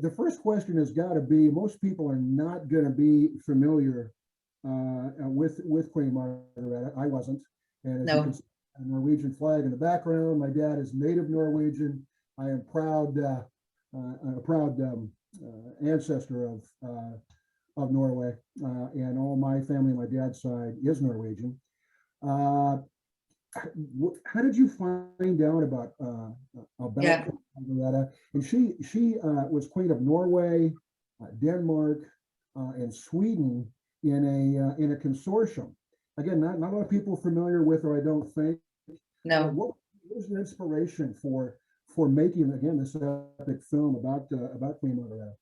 the first question has got to be, most people are not going to be familiar with Queen Margrethe. I wasn't. And as you can No. see, a Norwegian flag in the background. My dad is native Norwegian. I am a proud ancestor of Norway, and all my family on my dad's side is Norwegian. How did you find out about Yeah. Margrethe? And she was Queen of Norway, Denmark, and Sweden in a consortium. Again, not a lot of people familiar with her, I don't think. No. What was the inspiration for making, again, this epic film about Queen Margrethe?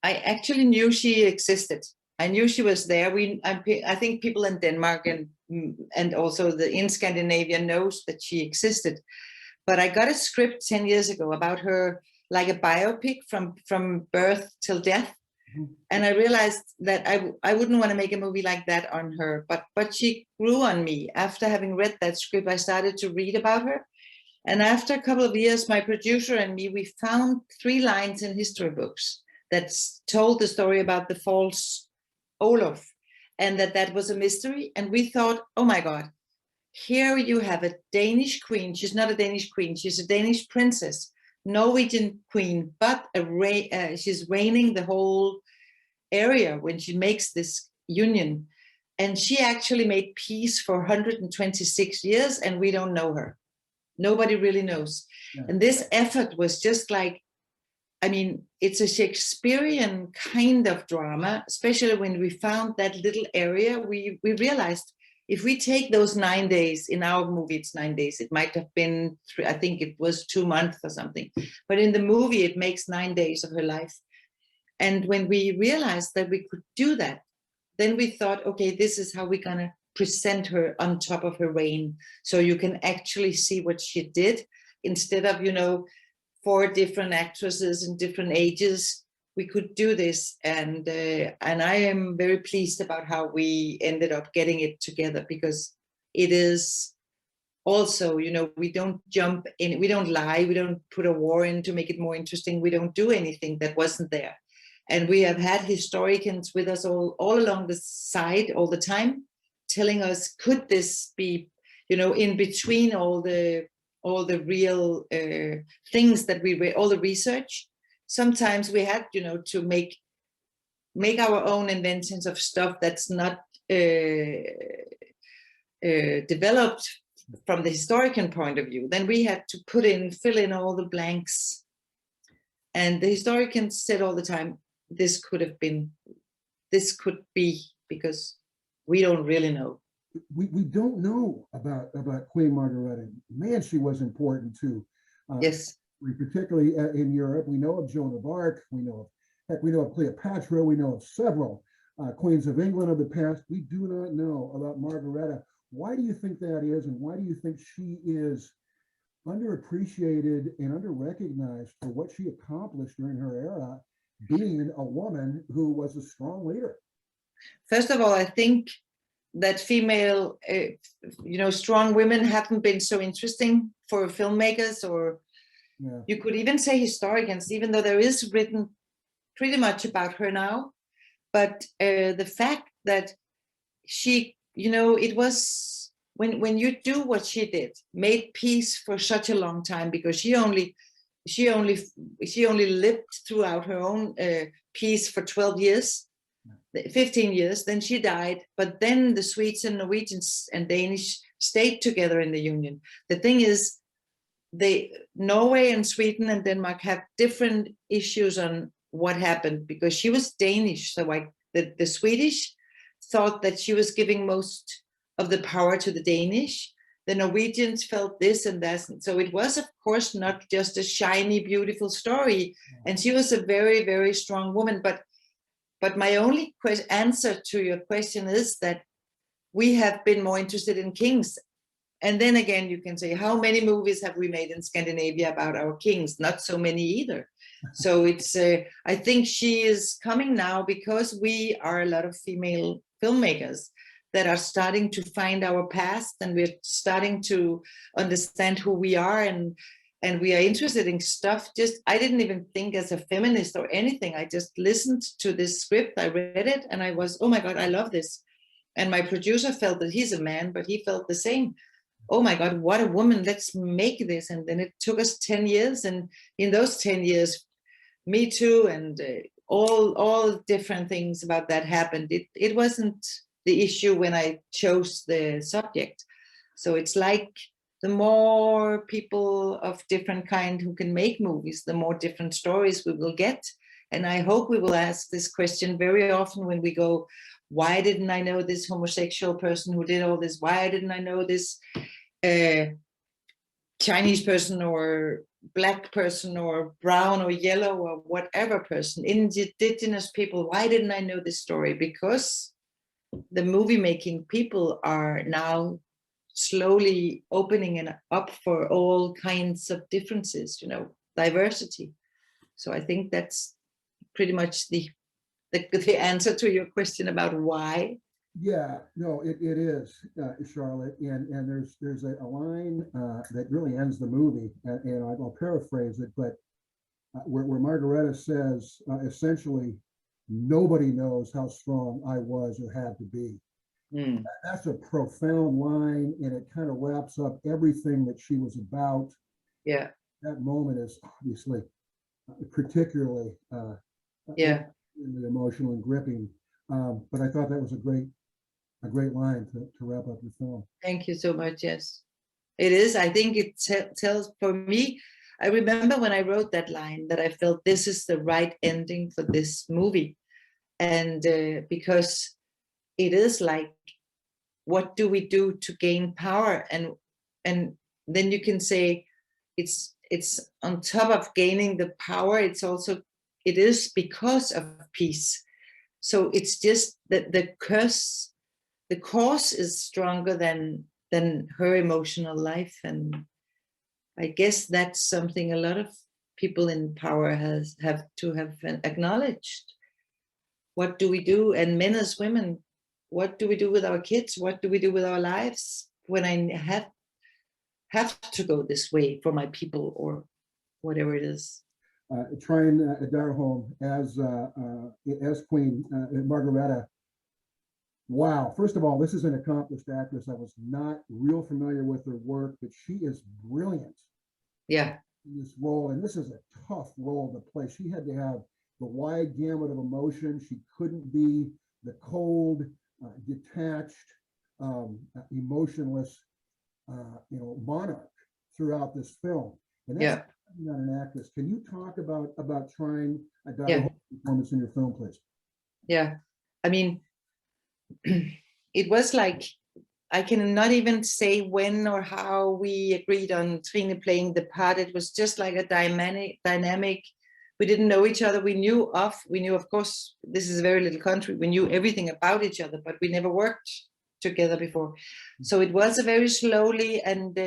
I actually knew she existed. I knew she was there. I think people in Denmark and also in Scandinavia knows that she existed. But I got a script 10 years ago about her, like a biopic from birth till death. Mhm. And I realized that I wouldn't want to make a movie like that on her, but she grew on me. After having read that script, I started to read about her. And after a couple of years, my producer and me, we found 3 lines in history books that told the story about the false Olaf, and that was a mystery. And we thought, oh my God, here you have a Danish queen. She's not a Danish queen. She's a Danish princess, Norwegian queen, but she's reigning the whole area when she makes this union. And she actually made peace for 126 years, and we don't know her. Nobody really knows. Yeah. And this effort was just like, I mean, it's a Shakespearean kind of drama, especially when we found that little area. We realized if we take those 9 days, in our movie, it's 9 days. It might have been, I think it was 2 months or something. But in the movie, it makes 9 days of her life. And when we realized that we could do that, then we thought, okay, this is how we're going to present her on top of her reign. So you can actually see what she did instead of, 4 different actresses in different ages. We could do this, and I am very pleased about how we ended up getting it together, because it is also, we don't jump in, we don't lie, we don't put a war in to make it more interesting. We don't do anything that wasn't there. And we have had historians with us all along the side all the time, telling us, could this be, in between all the real things that we read, all the research. Sometimes we had, to make our own inventions of stuff that's not developed from the historian point of view. Then we had to fill in all the blanks. And the historians said all the time, this could be, because we don't really know. We don't know about Queen Margrethe. Man, she was important too. Yes. Particularly in Europe. We know of Joan of Arc. We know of Cleopatra. We know of several queens of England of the past. We do not know about Margrethe. Why do you think that is, and why do you think she is underappreciated and underrecognized for what she accomplished during her era, being a woman who was a strong leader? First of all, I think that female, strong women haven't been so interesting for filmmakers, or you could even say historians, even though there is written pretty much about her now. But the fact that she, it was when you do what she did, made peace for such a long time, because she only lived throughout her own peace for 12 years. 15 years, then she died, but then the Swedes and Norwegians and Danish stayed together in the Union. The thing is, Norway and Sweden and Denmark have different issues on what happened, because she was Danish. So like the Swedish thought that she was giving most of the power to the Danish. The Norwegians felt this and that. So it was, of course, not just a shiny, beautiful story. And she was a very, very strong woman. But my only answer to your question is that we have been more interested in kings. And then again, you can say, how many movies have we made in Scandinavia about our kings? Not so many either. So it's, I think she is coming now because we are a lot of female filmmakers that are starting to find our past, and we're starting to understand who we are. And and we are interested in stuff. Just, I didn't even think as a feminist or anything. I just listened to this script, I read it, and I was, oh my God, I love this. And my producer felt that he's a man, but he felt the same. Oh my God, what a woman, let's make this. And then it took us 10 years. And in those 10 years, Me Too and all different things about that happened. It wasn't the issue when I chose the subject. So it's like the more people of different kind who can make movies, the more different stories we will get. And I hope we will ask this question very often when we go, why didn't I know this homosexual person who did all this? Why didn't I know this Chinese person or Black person or brown or yellow or whatever person, indigenous people? Why didn't I know this story? Because the movie making people are now slowly opening it up for all kinds of differences, you know, diversity. So I think that's pretty much the answer to your question about why. Yeah, no, it is, Charlotte, and there's a line that really ends the movie, and I'll paraphrase it, but where Margareta says, essentially, nobody knows how strong I was or had to be. Mm. That's a profound line, and it kind of wraps up everything that she was about. Yeah. That moment is obviously particularly emotional and gripping. But I thought that was a great line to wrap up your film. Thank you so much. Yes, it is. I think it tells, for me, I remember when I wrote that line that I felt this is the right ending for this movie. And because it is like, what do we do to gain power? And then you can say it's on top of gaining the power, it is because of peace. So it's just that the cause is stronger than her emotional life. And I guess that's something a lot of people in power have to have acknowledged. What do we do? And men as women, what do we do with our kids? What do we do with our lives when I have to go this way for my people or whatever it is? Trine Darholm as Queen Margareta. Wow. First of all, this is an accomplished actress. I was not real familiar with her work, but she is brilliant. Yeah. In this role, and this is a tough role to play. She had to have the wide gamut of emotion. She couldn't be the cold, detached, emotionless, monarch throughout this film. And that's not an actress. Can you talk about trying a performance in your film, please? Yeah, I mean, it was like, I cannot even say when or how we agreed on Trine playing the part. It was just like a dynamic. We didn't know each other. We knew, of course, this is a very little country. We knew everything about each other, but we never worked together before. So it was a very slowly and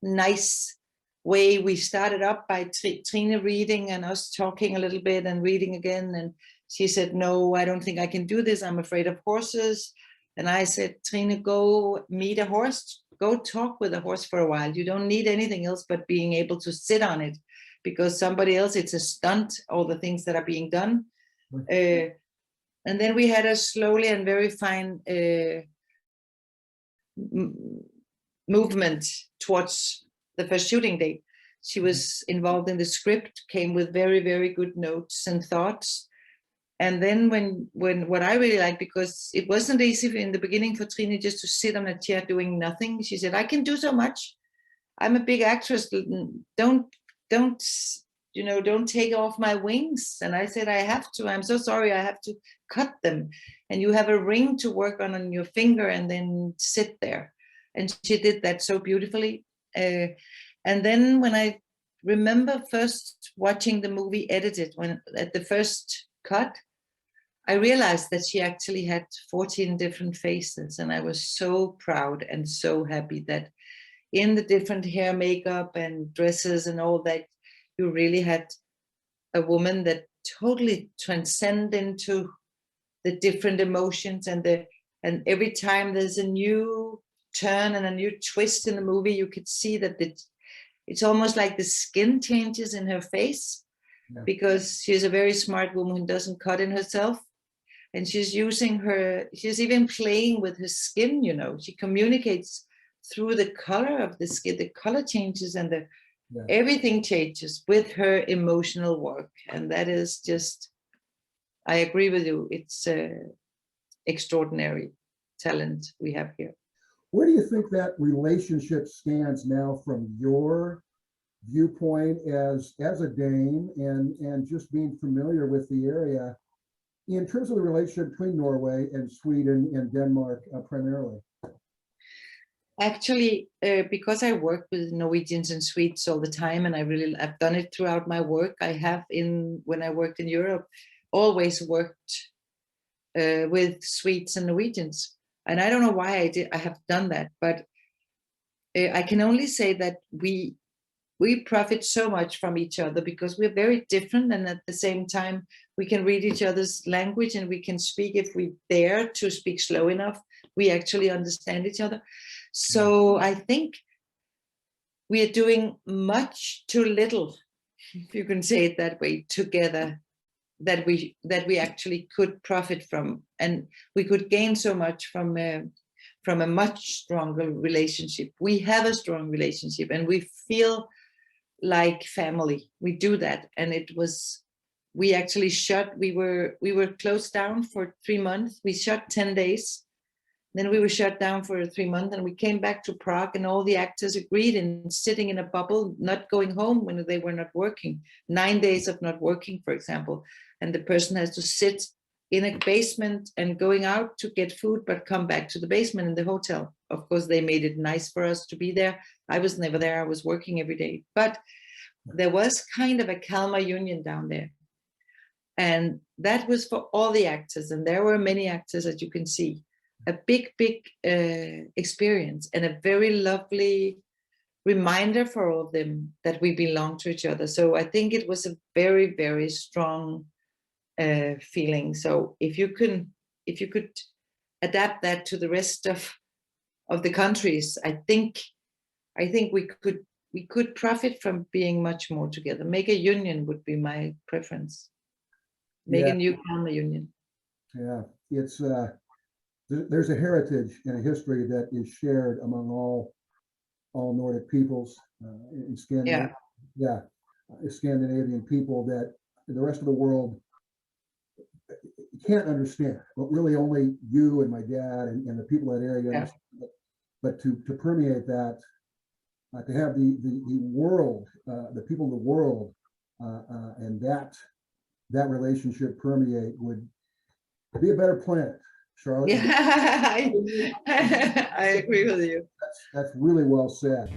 nice way. We started up by Trine reading and us talking a little bit and reading again. And she said, no, I don't think I can do this. I'm afraid of horses. And I said, Trine, go meet a horse. Go talk with a horse for a while. You don't need anything else but being able to sit on it, because somebody else, it's a stunt, all the things that are being done. And then we had a slowly and very fine movement towards the first shooting day. She was involved in the script, came with very, very good notes and thoughts. And then when what I really liked, because it wasn't easy in the beginning for Trine just to sit on a chair doing nothing. She said, I can do so much. I'm a big actress. Don't take off my wings. And I said, I have to. I'm so sorry. I have to cut them. And you have a ring to work on your finger and then sit there. And she did that so beautifully. And then when I remember first watching the movie edited, when at the first cut, I realized that she actually had 14 different faces. And I was so proud and so happy that in the different hair, makeup and dresses and all that, you really had a woman that totally transcended into the different emotions, and every time there's a new turn and a new twist in the movie, you could see that it's almost like the skin changes in her face, because she's a very smart woman who doesn't cut in herself. And she's even playing with her skin, you know. She communicates through the color of the skin, the color changes, and everything changes with her emotional work. And that is just, I agree with you. It's extraordinary talent we have here. Where do you think that relationship stands now from your viewpoint as a Dane and just being familiar with the area in terms of the relationship between Norway and Sweden and Denmark primarily? Actually, because I work with Norwegians and Swedes all the time, and I've done it throughout my work. I have when I worked in Europe, always worked with Swedes and Norwegians. And I don't know why I have done that, but I can only say that we profit so much from each other because we're very different, and at the same time we can read each other's language, and we can speak, if we dare to speak slow enough, we actually understand each other. So I think we are doing much too little, if you can say it that way, together, that we actually could profit from, and we could gain so much from a much stronger relationship. We have a strong relationship, and we feel like family. We do that, and we actually we were closed down for 3 months. We shut 10 days, then we were shut down for 3 months, and we came back to Prague, and all the actors agreed in sitting in a bubble, not going home when they were not working. 9 days of not working, for example, and the person has to sit in a basement and going out to get food, but come back to the basement in the hotel. Of course, they made it nice for us to be there. I was never there. I was working every day, but there was kind of a Kalmar union down there. And that was for all the actors. And there were many actors, as you can see, a big experience, and a very lovely reminder for all of them that we belong to each other. So I think it was a very, very strong feeling. So if you could adapt that to the rest of the countries, I think we could profit from being much more together. Make a union would be my preference. Make a new Kalmar union. Yeah, it's there's a heritage and a history that is shared among all Nordic peoples in Scandinavia. Scandinavian people that the rest of the world can't understand, but really only you and my dad and the people in that area. But to permeate that, to have the world, the people in the world, and that relationship permeate would be a better planet, Charlotte. Yeah, I agree with you. That's really well said.